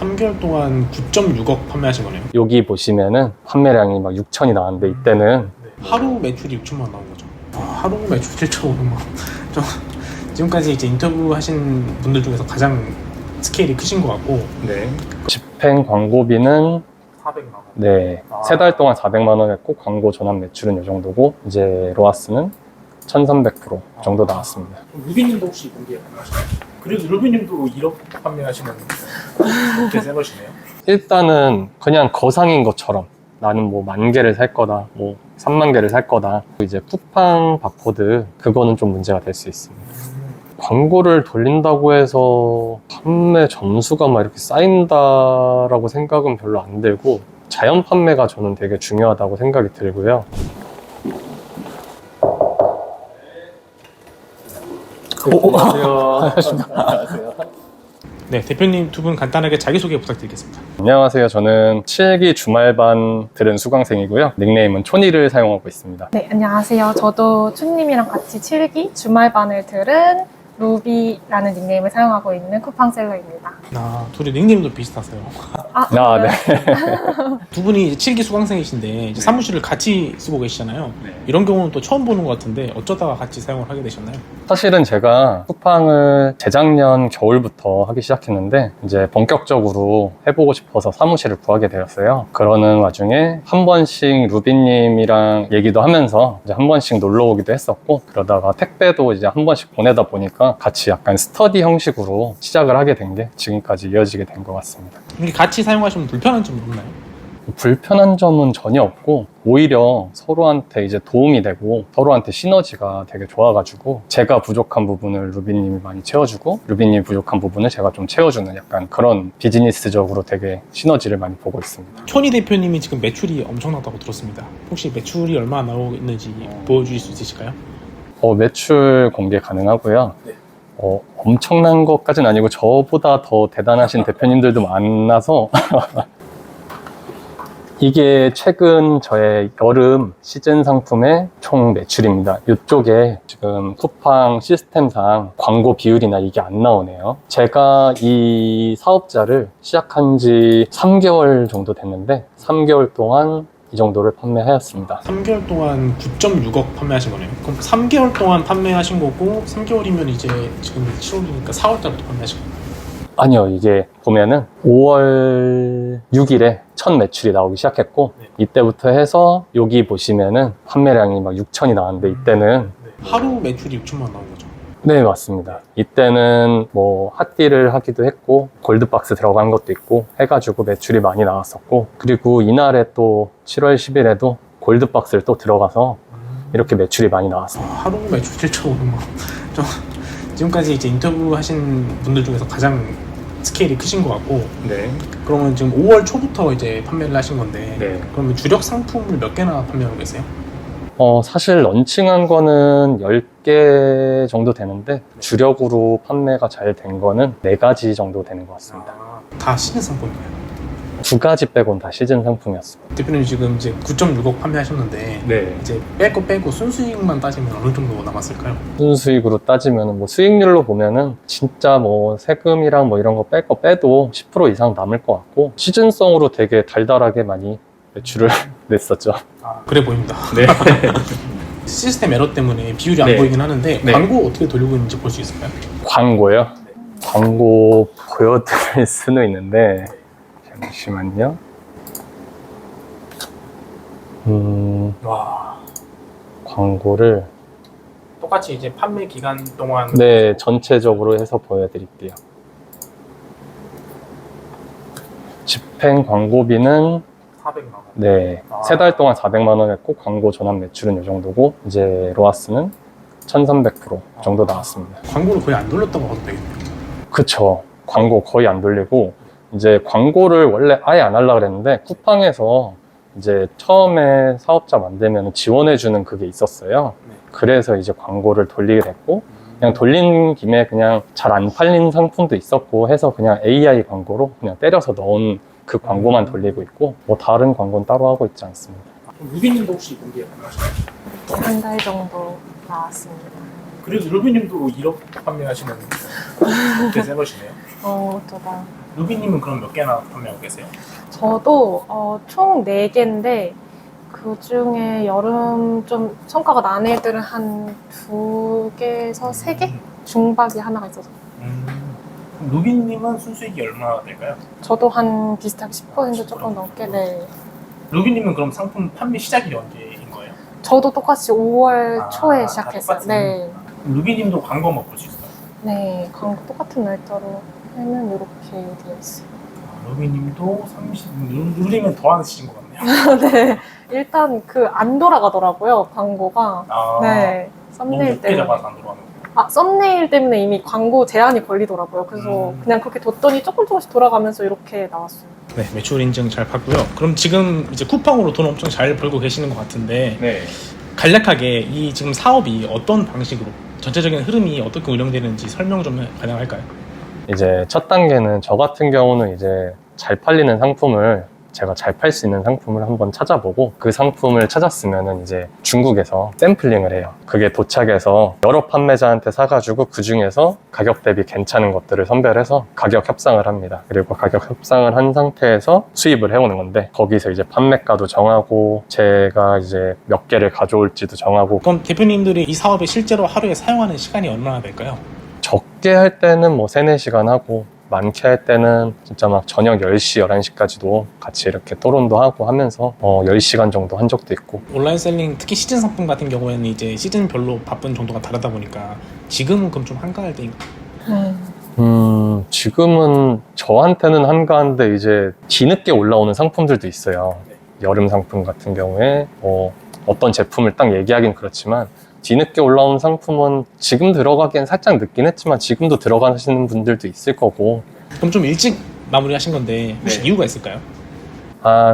3개월 동안 9.6억 판매하신 거네요. 여기 보시면은 판매량이 막 6천이 나왔는데 이때는 하루 매출이 6천만 나온 거죠. 하루 매출 7,500만. 좀 지금까지 이제 인터뷰 하신 분들 중에서 가장 스케일이 크신 것 같고. 네. 집행 광고비는 400만 원. 네, 3달 동안 400만 원 했고 광고 전환 매출은 이 정도고 이제 로아스는 1300% 정도 나왔습니다. 루비님도 혹시 공개 가능하시나요? 그래도 루비님도 1억 판매하시면 꽤 세버시네요. 일단은 그냥 거상인 것처럼 나는 뭐 10,000개를 살 거다, 뭐 30,000개를 살 거다. 이제 쿠팡 바코드 그거는 좀 문제가 될 수 있습니다. 광고를 돌린다고 해서 판매 점수가 막 이렇게 쌓인다라고 생각은 별로 안 들고 자연 판매가 저는 되게 중요하다고 생각이 들고요. 안녕하세요. 네, 대표님 두 분 간단하게 자기소개 부탁드리겠습니다. 안녕하세요. 저는 7기 주말반 들은 수강생이고요. 닉네임은 초니를 사용하고 있습니다. 네, 안녕하세요. 저도 춘님이랑 같이 7기 주말반을 들은 루비라는 닉네임을 사용하고 있는 쿠팡셀러입니다. 둘이 닉네임도 비슷하세요. 네. 두 분이 7기 수강생이신데 이제 사무실을 같이 쓰고 계시잖아요. 이런 경우는 또 처음 보는 것 같은데 어쩌다가 같이 사용을 하게 되셨나요? 사실은 제가 쿠팡을 재작년 겨울부터 하기 시작했는데 이제 본격적으로 해보고 싶어서 사무실을 구하게 되었어요. 그러는 와중에 한 번씩 루비님이랑 얘기도 하면서 이제 한 번씩 놀러 오기도 했었고, 그러다가 택배도 이제 한 번씩 보내다 보니까 같이 약간 스터디 형식으로 시작을 하게 된 게 지금까지 이어지게 된 것 같습니다. 이렇게 같이 사용하시면 불편한 점은 없나요? 불편한 점은 전혀 없고 오히려 서로한테 이제 도움이 되고 서로한테 시너지가 되게 좋아가지고 제가 부족한 부분을 루비님이 많이 채워주고 루비님이 부족한 부분을 제가 좀 채워주는 약간 그런 비즈니스적으로 되게 시너지를 많이 보고 있습니다. 초니 대표님이 지금 매출이 엄청나다고 들었습니다. 혹시 매출이 얼마나 나오고 있는지 보여주실 수 있으실까요? 매출 공개 가능하고요. 네. 엄청난 것까지는 아니고 저보다 더 대단하신 대표님들도 만나서 이게 최근 저의 여름 시즌 상품의 총 매출입니다. 이쪽에 지금 쿠팡 시스템상 광고 비율이나 이게 안 나오네요. 제가 이 사업자를 시작한 지 3개월 정도 됐는데 3개월 동안 이 정도를 판매하였습니다. 3개월 동안 9.6억 판매하신 거네요. 그럼 3개월 동안 판매하신 거고 3개월이면 이제 지금 7월이니까 4월 달부터 판매하신 거예요? 아니요, 이게 보면은 5월 6일에 첫 매출이 나오기 시작했고 이때부터 해서 여기 보시면은 판매량이 막 6천이 나왔는데 이때는 하루 매출이 6천만 나온 거죠? 네, 맞습니다. 이때는 뭐 핫딜을 하기도 했고 골드박스 들어간 것도 있고 해가지고 매출이 많이 나왔었고, 그리고 이날에 또 7월 10일에도 골드박스를 또 들어가서 이렇게 매출이 많이 나왔습니다. 하루 매출 7,500만. 좀 지금까지 이제 인터뷰 하신 분들 중에서 가장 스케일이 크신 것 같고. 네. 그러면 지금 5월 초부터 이제 판매를 하신 건데. 네. 그러면 주력 상품을 몇 개나 판매하고 계세요? 사실 런칭한 거는 10개 정도 되는데 주력으로 판매가 잘 된 거는 4가지 정도 되는 것 같습니다. 다 시즌 상품이에요. 2가지 빼곤 다 시즌 상품이었습니다. 대표님 지금 이제 9.6억 판매하셨는데 네. 이제 빼고 순수익만 따지면 어느 정도 남았을까요? 순수익으로 따지면 뭐 수익률로 보면은 진짜 뭐 세금이랑 뭐 이런 거 뺄 거 빼도 10% 이상 남을 것 같고 시즌성으로 되게 달달하게 많이 매출을 냈었죠. 그래 보입니다. 네. 시스템 에러 때문에 비율이 안 네. 보이긴 하는데 네. 광고 어떻게 돌리고 있는지 볼 수 있을까요? 광고요? 광고 보여드릴 수는 있는데 잠시만요. 와, 광고를 똑같이 이제 판매 기간 동안 네, 전체적으로 해서 보여드릴게요. 집행 광고비는 400만 원. 네, 3달 동안 400만 원 했고 광고 전환 매출은 이 정도고 이제 로아스는 1300% 정도 나왔습니다. 광고를 거의 안 돌렸다고 봐도 되겠네요. 그쵸. 광고 거의 안 돌리고 이제 광고를 원래 아예 안 하려고 그랬는데 쿠팡에서 이제 처음에 사업자 만들면 지원해주는 그게 있었어요. 그래서 이제 광고를 돌리게 됐고 그냥 돌린 김에 그냥 잘 안 팔린 상품도 있었고 해서 그냥 AI 광고로 그냥 때려서 넣은 그 광고만 돌리고 있고 뭐 다른 광고는 따로 하고 있지 않습니다. 루비님도 혹시 공개 가능하시나요? 한 달 정도 나왔습니다. 그래도 루비님도 1억 판매하시면 꽤 세버시네요. 어쩌다 루비님은 그럼 몇 개나 판매하고 계세요? 저도 총 4개인데 그 중에 여름 좀 성과가 난 애들은 한 2개에서 3개? 중박이 하나가 있어서. 그럼 루비님은 순수익이 얼마나 될까요? 저도 한 비슷하게 10% 조금 넘게. 네. 루비님은 그럼 상품 판매 시작이 언제인 거예요? 저도 똑같이 5월 초에 다 시작했어요. 똑같은? 네. 그럼 루비님도 광고 한번 볼 수 있어요? 네. 광고 똑같은 날짜로 하면 이렇게 되어 있어요. 루비님도 30, 누르면 더 하시는 것 같네요. 네. 일단 안 돌아가더라고요, 광고가. 아, 네. 너무 썸네일 높게 때문에. 잡아서 안 들어가는 거예요. 썸네일 때문에 이미 광고 제한이 걸리더라고요. 그래서 그냥 그렇게 뒀더니 조금씩 돌아가면서 이렇게 나왔어요. 네, 매출 인증 잘 봤고요. 그럼 지금 이제 쿠팡으로 돈 엄청 잘 벌고 계시는 것 같은데 네. 간략하게 이 지금 사업이 어떤 방식으로 전체적인 흐름이 어떻게 운영되는지 설명 좀 가능할까요? 이제 첫 단계는 저 같은 경우는 이제 잘 팔리는 상품을 제가 잘 팔 수 있는 상품을 한번 찾아보고 그 상품을 찾았으면은 이제 중국에서 샘플링을 해요. 그게 도착해서 여러 판매자한테 사가지고 그 중에서 가격 대비 괜찮은 것들을 선별해서 가격 협상을 합니다. 그리고 가격 협상을 한 상태에서 수입을 해오는 건데 거기서 이제 판매가도 정하고 제가 이제 몇 개를 가져올지도 정하고 그럼 대표님들이 이 사업에 실제로 하루에 사용하는 시간이 얼마나 될까요? 적게 할 때는 뭐 3, 4시간 하고 많게 할 때는 진짜 막 저녁 10시, 11시까지도 같이 이렇게 토론도 하고 하면서 10시간 정도 한 적도 있고. 온라인 셀링 특히 시즌 상품 같은 경우에는 이제 시즌별로 바쁜 정도가 다르다 보니까 지금은 그럼 좀 한가할 때인가요? 지금은 저한테는 한가한데 이제 뒤늦게 올라오는 상품들도 있어요. 여름 상품 같은 경우에 어떤 제품을 딱 얘기하긴 그렇지만 뒤늦게 올라온 상품은 지금 들어가기엔 살짝 늦긴 했지만 지금도 들어가시는 분들도 있을 거고. 그럼 좀 일찍 마무리하신 건데 혹시 이유가 있을까요?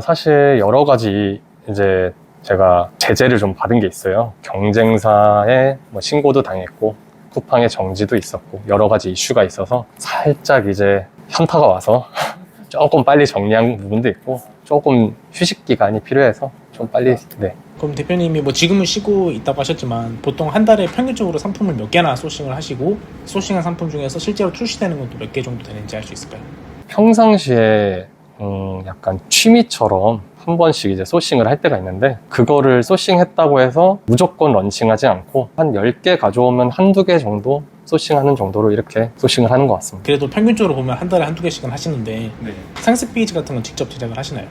사실 여러 가지 이제 제가 제재를 좀 받은 게 있어요. 경쟁사에 뭐 신고도 당했고 쿠팡에 정지도 있었고 여러 가지 이슈가 있어서 살짝 이제 현타가 와서 조금 빨리 정리한 부분도 있고 조금 휴식 기간이 필요해서 좀 빨리. 네. 그럼 대표님이 뭐 지금은 쉬고 있다고 하셨지만 보통 한 달에 평균적으로 상품을 몇 개나 소싱을 하시고 소싱한 상품 중에서 실제로 출시되는 것도 몇 개 정도 되는지 알 수 있을까요? 평상시에 약간 취미처럼 한 번씩 이제 소싱을 할 때가 있는데 그거를 소싱했다고 해서 무조건 런칭하지 않고 한 10개 가져오면 한두 개 정도 소싱하는 정도로 이렇게 소싱을 하는 것 같습니다. 그래도 평균적으로 보면 한 달에 한두 개씩은 하시는데 상세 페이지 같은 건 직접 제작을 하시나요?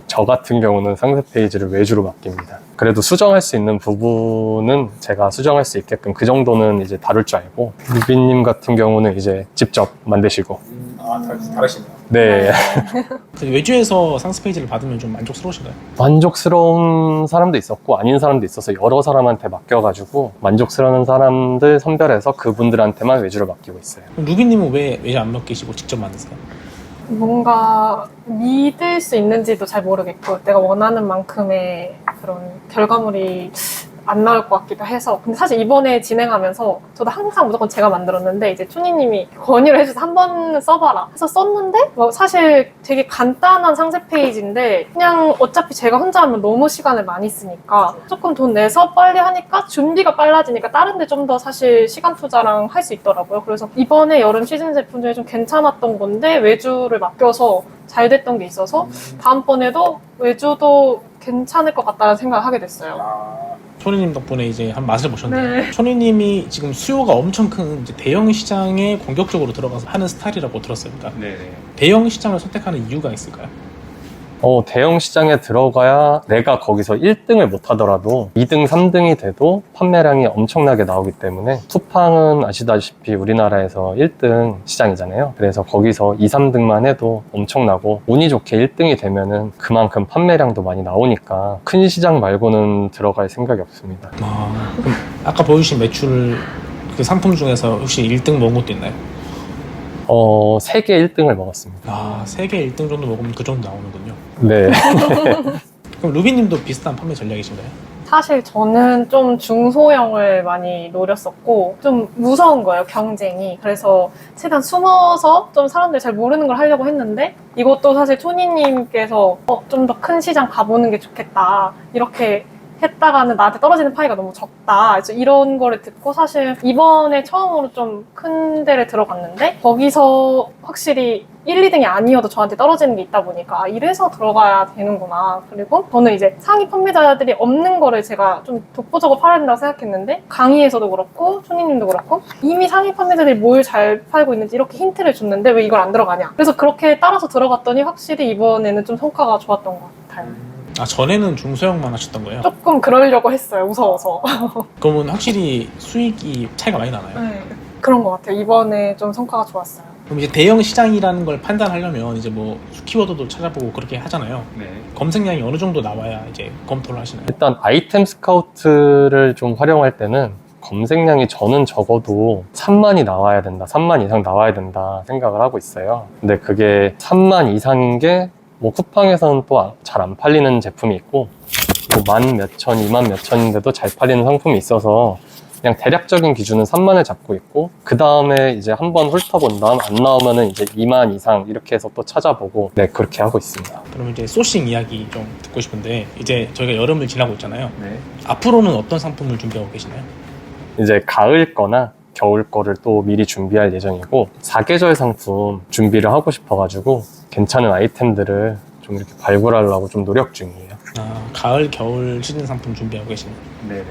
저 같은 경우는 상세 페이지를 외주로 맡깁니다. 그래도 수정할 수 있는 부분은 제가 수정할 수 있게끔 그 정도는 이제 다룰 줄 알고 루비님 같은 경우는 이제 직접 만드시고. 다르시네요. 네. 외주에서 상세 페이지를 받으면 좀 만족스러우신가요? 만족스러운 사람도 있었고 아닌 사람도 있어서 여러 사람한테 맡겨가지고 만족스러운 사람들 선별해서 그분들한테만 외주를 맡기고 있어요. 그럼 루비님은 왜 외주 안 맡기시고 직접 만드세요? 뭔가 믿을 수 있는지도 잘 모르겠고 내가 원하는 만큼의 그런 결과물이 안 나올 것 같기도 해서. 근데 사실 이번에 진행하면서 저도 항상 무조건 제가 만들었는데 이제 춘희님이 권유를 해줘서 한번 써봐라 해서 썼는데 뭐 사실 되게 간단한 상세 페이지인데 그냥 어차피 제가 혼자 하면 너무 시간을 많이 쓰니까 조금 돈 내서 빨리 하니까 준비가 빨라지니까 다른 데 좀 더 사실 시간 투자랑 할 수 있더라고요. 그래서 이번에 여름 시즌 제품 중에 좀 괜찮았던 건데 외주를 맡겨서 잘 됐던 게 있어서 다음번에도 외주도 괜찮을 것 같다는 생각을 하게 됐어요. 초리님 덕분에 이제 한 맛을 보셨네요. 네. 초리님이 지금 수요가 엄청 큰 이제 대형 시장에 공격적으로 들어가서 하는 스타일이라고 들었어요. 그러니까 대형 시장을 선택하는 이유가 있을까요? 대형 시장에 들어가야 내가 거기서 1등을 못 하더라도 2등, 3등이 돼도 판매량이 엄청나게 나오기 때문에 쿠팡은 아시다시피 우리나라에서 1등 시장이잖아요. 그래서 거기서 2, 3등만 해도 엄청나고 운이 좋게 1등이 되면은 그만큼 판매량도 많이 나오니까 큰 시장 말고는 들어갈 생각이 없습니다. 그럼 아까 보여주신 매출 그 상품 중에서 혹시 1등 먹은 것도 있나요? 3개 1등을 먹었습니다. 3개 1등 정도 먹으면 그 정도 나오는군요. 네. 그럼 루비님도 비슷한 판매 전략이신가요? 사실 저는 좀 중소형을 많이 노렸었고 좀 무서운 거예요, 경쟁이. 그래서 최대한 숨어서 좀 사람들이 잘 모르는 걸 하려고 했는데 이것도 사실 초니님께서 좀 더 큰 시장 가보는 게 좋겠다 이렇게 했다가는 나한테 떨어지는 파이가 너무 적다. 그래서 이런 거를 듣고 사실 이번에 처음으로 좀 큰 데를 들어갔는데 거기서 확실히 1, 2등이 아니어도 저한테 떨어지는 게 있다 보니까 아, 이래서 들어가야 되는구나. 그리고 저는 이제 상위 판매자들이 없는 거를 제가 좀 독보적으로 팔아야 된다고 생각했는데 강의에서도 그렇고 초니님도 그렇고 이미 상위 판매자들이 뭘 잘 팔고 있는지 이렇게 힌트를 줬는데 왜 이걸 안 들어가냐. 그래서 그렇게 따라서 들어갔더니 확실히 이번에는 좀 성과가 좋았던 것 같아요. 아, 전에는 중소형만 하셨던 거예요? 조금 그러려고 했어요. 무서워서. 그러면 확실히 수익이 차이가 많이 나나요? 네. 그런 것 같아요. 이번에 좀 성과가 좋았어요. 그럼 이제 대형 시장이라는 걸 판단하려면 이제 뭐 키워드도 찾아보고 그렇게 하잖아요. 검색량이 어느 정도 나와야 이제 검토를 하시나요? 일단 아이템 스카우트를 좀 활용할 때는 검색량이 저는 적어도 3만이 나와야 된다, 3만 이상 나와야 된다 생각을 하고 있어요. 근데 그게 3만 이상인 게 뭐 쿠팡에서는 또 잘 안 팔리는 제품이 있고 뭐 1만 몇천, 2만 몇천인데도 잘 팔리는 상품이 있어서 그냥 대략적인 기준은 3만을 잡고 있고 그 다음에 이제 한번 훑어본 다음 안 나오면은 이제 2만 이상 이렇게 해서 또 찾아보고 네 그렇게 하고 있습니다. 그럼 이제 소싱 이야기 좀 듣고 싶은데 이제 저희가 여름을 지나고 있잖아요. 앞으로는 어떤 상품을 준비하고 계시나요? 이제 가을 거나 겨울 거를 또 미리 준비할 예정이고 4계절 상품 준비를 하고 싶어가지고 괜찮은 아이템들을 좀 이렇게 발굴하려고 좀 노력 중이에요. 아, 가을, 겨울 시즌 상품 준비하고 계시나요? 네네.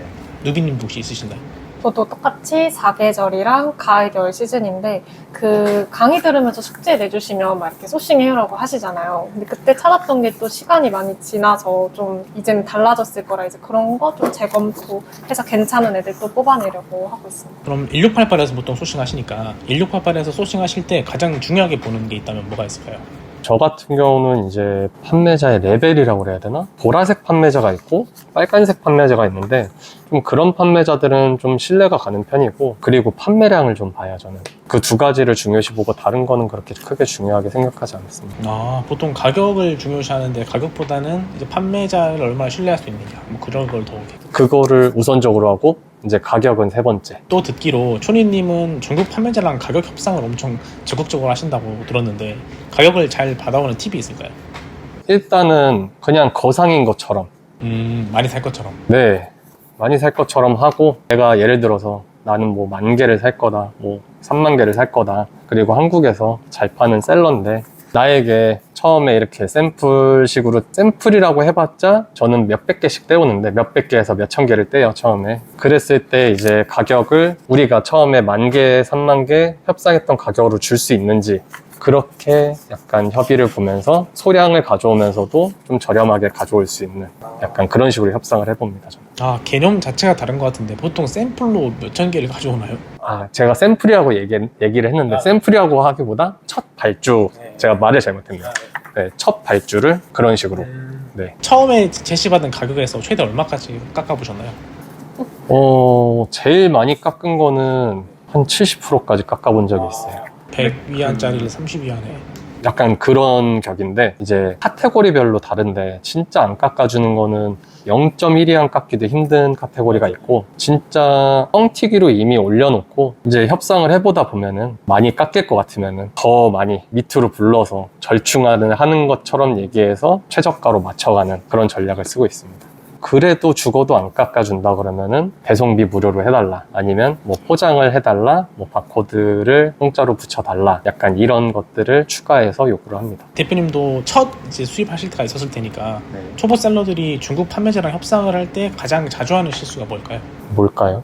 누비님 혹시 있으신가요? 저도 똑같이 4계절이랑 가을, 겨울 시즌인데 그 강의 들으면서 숙제 내주시면 막 이렇게 소싱해요라고 하시잖아요. 근데 그때 찾았던 게 또 시간이 많이 지나서 좀 이제는 달라졌을 거라 이제 그런 거 좀 재검토해서 괜찮은 애들 또 뽑아내려고 하고 있습니다. 그럼 1688에서 보통 소싱 하시니까 1688에서 소싱 하실 때 가장 중요하게 보는 게 있다면 뭐가 있을까요? 저 같은 경우는 이제 판매자의 레벨이라고 그래야 되나? 보라색 판매자가 있고 빨간색 판매자가 있는데 좀 그런 판매자들은 좀 신뢰가 가는 편이고 그리고 판매량을 좀 봐요 저는. 그 두 가지를 중요시 보고 다른 거는 그렇게 크게 중요하게 생각하지 않습니다. 아, 보통 가격을 중요시하는데 가격보다는 이제 판매자를 얼마나 신뢰할 수 있느냐 뭐 그런 걸 더 그거를 우선적으로 하고 이제 가격은 세 번째. 또 듣기로 초니님은 중국 판매자랑 가격 협상을 엄청 적극적으로 하신다고 들었는데 가격을 잘 받아오는 팁이 있을까요? 일단은 그냥 거상인 것처럼 많이 살 것처럼. 네 많이 살 것처럼 하고 내가 예를 들어서 나는 뭐 10,000개를 살 거다 뭐 3만 개를 살 거다 그리고 한국에서 잘 파는 셀러인데 나에게 처음에 이렇게 샘플식으로 샘플이라고 해봤자 저는 몇백 개씩 떼오는데 몇백 개에서 몇천 개를 떼요 처음에. 그랬을 때 이제 가격을 우리가 처음에 10,000개, 3만 개 협상했던 가격으로 줄 수 있는지 그렇게 약간 협의를 보면서 소량을 가져오면서도 좀 저렴하게 가져올 수 있는 약간 그런 식으로 협상을 해봅니다 저는. 아, 개념 자체가 다른 것 같은데 보통 샘플로 몇천 개를 가져오나요? 아, 제가 샘플이라고 얘기를 했는데 샘플이라고 하기보다 첫 발주 제가 말을 잘못했네요. 네, 첫 발주를 그런 식으로. 네. 처음에 제시받은 가격에서 최대 얼마까지 깎아보셨나요? 제일 많이 깎은 거는 한 70%까지 깎아본 적이 있어요. 100위안짜리를 30위안에. 약간 그런 격인데 이제 카테고리별로 다른데 진짜 안 깎아주는 거는 0.1위안 깎기도 힘든 카테고리가 있고 진짜 뻥튀기로 이미 올려놓고 이제 협상을 해보다 보면은 많이 깎일 것 같으면은 더 많이 밑으로 불러서 절충하는 하는 것처럼 얘기해서 최저가로 맞춰가는 그런 전략을 쓰고 있습니다. 그래도 죽어도 안 깎아준다 그러면은 배송비 무료로 해달라 아니면 뭐 포장을 해달라 뭐 바코드를 공짜로 붙여달라 약간 이런 것들을 추가해서 요구를 합니다. 대표님도 첫 이제 수입하실 때가 있었을 테니까 초보 셀러들이 중국 판매자랑 협상을 할 때 가장 자주 하는 실수가 뭘까요? 뭘까요?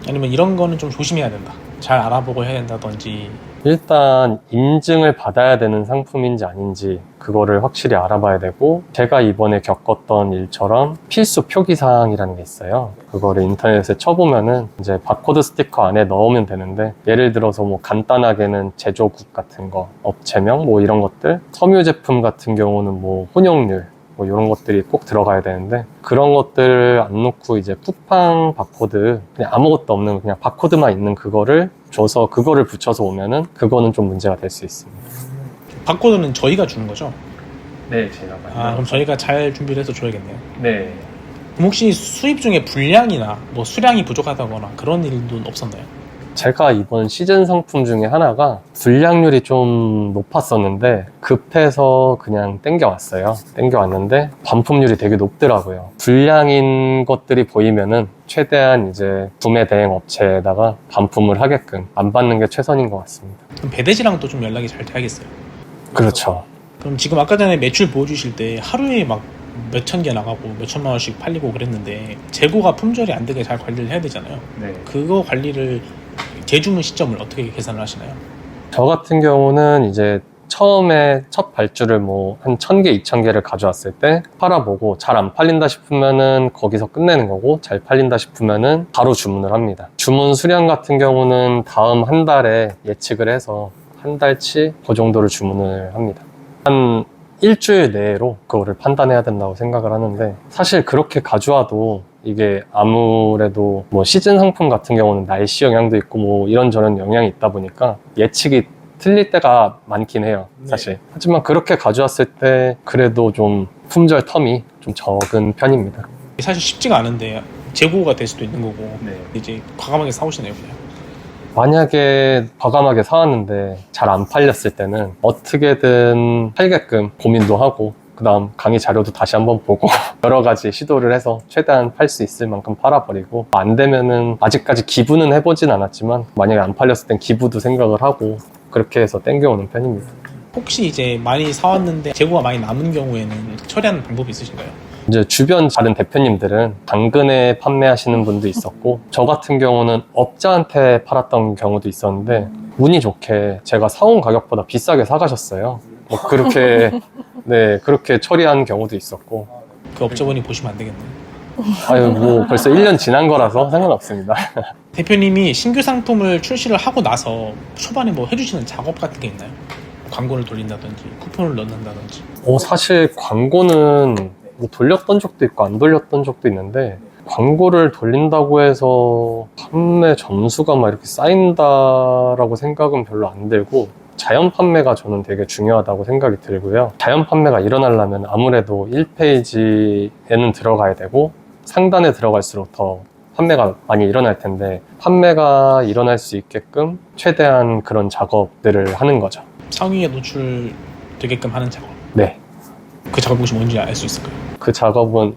아니면 이런 거는 좀 조심해야 된다, 잘 알아보고 해야 된다든지. 일단 인증을 받아야 되는 상품인지 아닌지 그거를 확실히 알아봐야 되고 제가 이번에 겪었던 일처럼 필수 표기사항이라는 게 있어요. 그거를 인터넷에 쳐보면은 이제 바코드 스티커 안에 넣으면 되는데 예를 들어서 뭐 간단하게는 제조국 같은 거, 업체명 뭐 이런 것들, 섬유 제품 같은 경우는 뭐 혼용률 뭐 이런 것들이 꼭 들어가야 되는데 그런 것들을 안 놓고 이제 쿠팡 바코드 그냥 아무것도 없는 그냥 바코드만 있는 그거를 줘서 그거를 붙여서 오면은 그거는 좀 문제가 될 수 있습니다. 바코드는 저희가 주는 거죠? 네, 제가 아, 그럼 저희가 잘 준비를 해서 줘야겠네요. 네. 그럼 혹시 수입 중에 분량이나 뭐 수량이 부족하다거나 그런 일도 없었나요? 제가 이번 시즌 상품 중에 하나가 불량률이 좀 높았었는데 급해서 그냥 땡겨왔어요. 땡겨왔는데 반품률이 되게 높더라고요. 불량인 것들이 보이면은 최대한 이제 구매 대행 업체에다가 반품을 하게끔 안 받는 게 최선인 것 같습니다. 그럼 배대지랑도 좀 연락이 잘 돼야겠어요. 그렇죠. 그럼 지금 아까 전에 매출 보여주실 때 하루에 막 몇천 개 나가고 몇천만 원씩 팔리고 그랬는데 재고가 품절이 안 되게 잘 관리를 해야 되잖아요. 네. 그거 관리를 재주문 시점을 어떻게 계산을 하시나요? 저 같은 경우는 이제 처음에 첫 발주를 뭐 한 1000개, 2000개를 가져왔을 때 팔아보고 잘 안 팔린다 싶으면은 거기서 끝내는 거고 잘 팔린다 싶으면은 바로 주문을 합니다. 주문 수량 같은 경우는 다음 한 달에 예측을 해서 한 달치 그 정도를 주문을 합니다. 한 일주일 내로 그거를 판단해야 된다고 생각을 하는데 사실 그렇게 가져와도 이게 아무래도 뭐 시즌 상품 같은 경우는 날씨 영향도 있고 뭐 이런저런 영향이 있다 보니까 예측이 틀릴 때가 많긴 해요, 사실. 네. 하지만 그렇게 가져왔을 때 그래도 좀 품절 텀이 좀 적은 편입니다. 사실 쉽지가 않은데 재고가 될 수도 있는 거고 네. 이제 과감하게 사오시나요 그냥? 만약에 과감하게 사왔는데 잘 안 팔렸을 때는 어떻게든 팔게끔 고민도 하고 그 다음 강의 자료도 다시 한번 보고 여러 가지 시도를 해서 최대한 팔 수 있을 만큼 팔아버리고 안 되면은 아직까지 기부는 해보진 않았지만 만약에 안 팔렸을 땐 기부도 생각을 하고 그렇게 해서 땡겨오는 편입니다. 혹시 이제 많이 사왔는데 재고가 많이 남은 경우에는 처리하는 방법이 있으신가요? 이제 주변 다른 대표님들은 당근에 판매하시는 분도 있었고 저 같은 경우는 업자한테 팔았던 경우도 있었는데 운이 좋게 제가 사온 가격보다 비싸게 사가셨어요. 뭐 그렇게 네 그렇게 처리한 경우도 있었고 그 업자분이 보시면 안 되겠네요. 아유 뭐 벌써 1년 지난 거라서 상관없습니다. 대표님이 신규 상품을 출시를 하고 나서 초반에 뭐 해주시는 작업 같은 게 있나요? 광고를 돌린다든지 쿠폰을 넣는다든지. 사실 광고는 뭐 돌렸던 적도 있고 안 돌렸던 적도 있는데 광고를 돌린다고 해서 판매 점수가 막 이렇게 쌓인다라고 생각은 별로 안 들고 자연 판매가 저는 되게 중요하다고 생각이 들고요. 자연 판매가 일어나려면 아무래도 1페이지에는 들어가야 되고 상단에 들어갈수록 더 판매가 많이 일어날 텐데 판매가 일어날 수 있게끔 최대한 그런 작업들을 하는 거죠. 상위에 노출되게끔 하는 작업. 네. 그 작업 혹시 뭔지 알 수 있을까요? 그 작업은